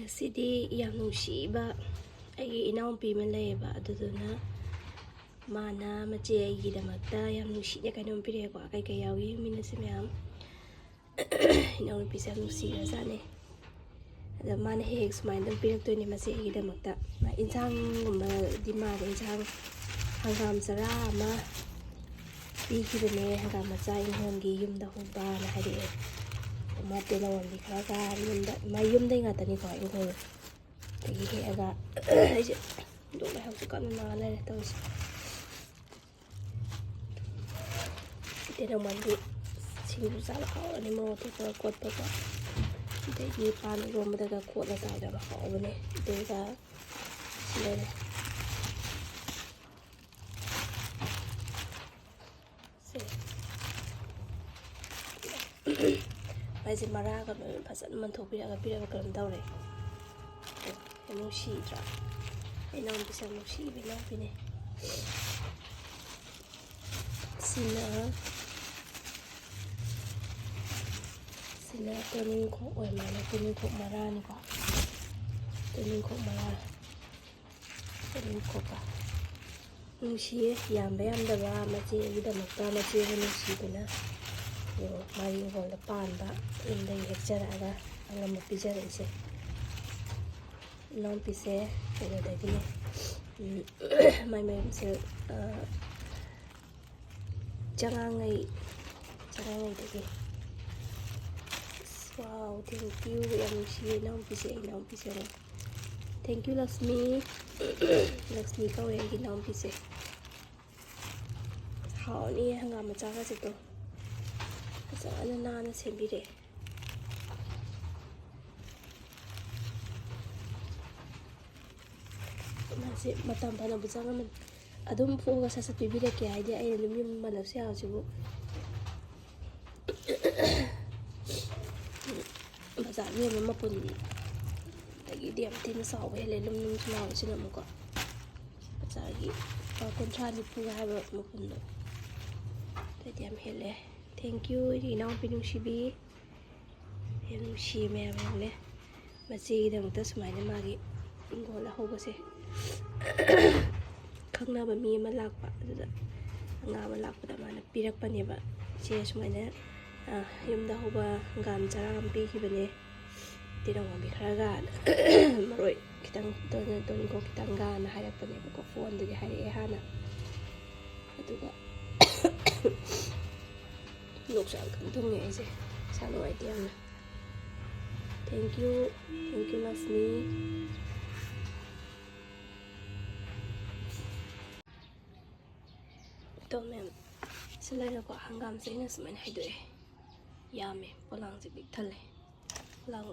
Ngasidi yang nungsiba Enaonupi man layeba aduduna mana mache eigidamakta yang nungsinya kainom piraka kay yawi yengminnasi mayam Enaonupi sa nungsigrajane ada mana hek sumain dum piraktoyne mache eigidamakta ensang gumba di mare ensang hangam sara ama pikibane hangam macha inghongi yumda hubba na hari mate lawan di kharaga yumda mayumda ngatani ko inghon tagi hega aje do la hausu kan na la tawis tena mandi singju sala ani mo to ko ko tagi pan rom daga ko la ta da ha obne dega le Mas maraga fasan man thopira piraka karam dawre nungsi tra Enaonupi sa nungsi bina pine sina toning ko oi mana toning ko marani ko toning ko mara toning ko ka nungsi yamba da mache eigidamakta mache nungsi bina yo mari ngol da panba inda hekjaraga angam pijarese Enaonupi se dagine mayam se jangangai dagi wow thank you yang nungsi Enaonupi se thank you Lakshmi kau yang Enaonupi se hao ni hangam macha ka sito sana nana sembire mase matam bana bujanga man adum foga sasa pibirak ya ide ay lumi malapse hausibu baza ni mama pun tagi diam tin saw hele lum nung sma sina muka baza gi pa kontra ni puga ha ba mupun do diam hele thank you Enaonupi nungsibi nungsi mayam le mache eigidamakta sumaina magi ingola hobase khangnaba mi ama lakpa aduda ngama lakpada mana pirakpaneba che sumaina yumda hoba ngam charagam pikibane tirangam kharaga maroi kitang toning ko kitang ga na harakpane ko phone de hari hana aduga noksa kan thong ne ase sano idea na thank you Lakshmi to mem selera ko hangam se na sumain haidoe yame polang se big thale lang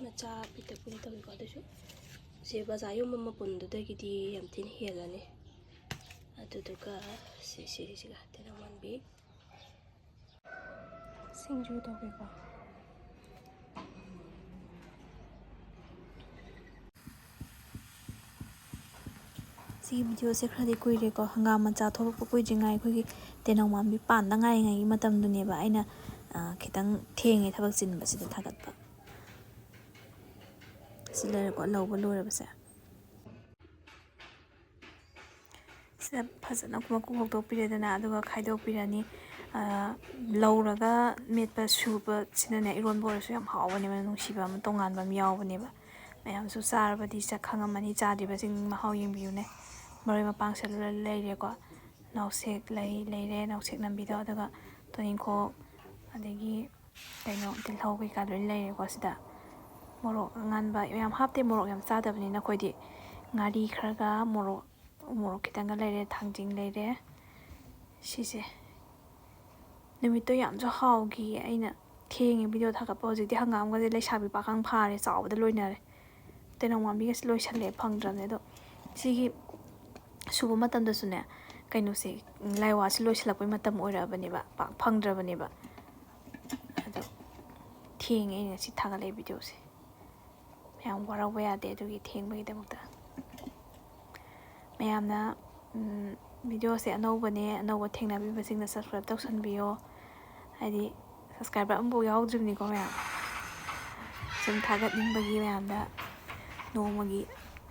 macha pita pun to ko da se bazayo mama pun do dagidi yam tin helane aduduga se ga tena manbi singju to ko si video se khadi kuire ko hangam macha thorok ko jingai khogi tenaumambi pan da ngai ngai matam dune ba aina khitang thenge thabak chin ba sida thagat ba sila ko lawba lore ba sa sida phasana kuma ku hok pire dana aduga khaido pirani lawraga metpa suba sinane iron bor su yam hawani ma nungsiba ma tongan ba miyawbane ba mayam su sarba di sakhangamani chadri ba sing mahau yengbiune Maroi mapang cellular leire ko nausek leire nausek nambi do daga toning ko adegi kaino tilhau kai ka leire ko sida morok nganba yam hapte morok yam chadabni na koidi ngari kharaga morok kitanga leire thangjing leire sise numito yam jo haugi aina thenge video thakapa hojikti hangam ga leisabi pakang phare chawda loinare tenaumambi gas loisale phangdrane do sigi suba matam da sune kaino se laiwa si loislapoi matam oirabane ba pak phangdrabane ba ado thenge ina si thagale video se mayam warawa yade adugi thengbai damakta mayamna video se anauba thengnabi basingna subscribe tawsanbiyo hadi subscriber ambo yaudribni ko mayam ꯁꯨꯝ ꯊꯥꯒꯠꯅꯤꯡꯕꯒꯤ ꯃꯌꯥꯝꯗ ꯅꯣꯡꯃꯒꯤ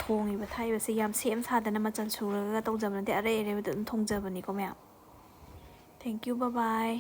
ꯊꯣꯡꯉꯤꯕ ꯊꯥꯛꯏꯕꯁꯦ ꯌꯥꯝ ꯁꯦꯝ ꯁꯥꯗꯅ ꯃꯆꯜ ꯁꯨꯔꯒ ꯇꯧꯖꯕ ꯅꯠꯇꯦ ꯑꯔꯩ ꯑꯔꯩꯕꯗ ꯑꯗꯨꯝ ꯊꯣꯡꯖꯕꯅꯤꯀꯣ ꯃꯌꯥꯝ ꯊꯦꯡꯛ ꯌꯨ ꯕꯥꯏ ꯕꯥꯏ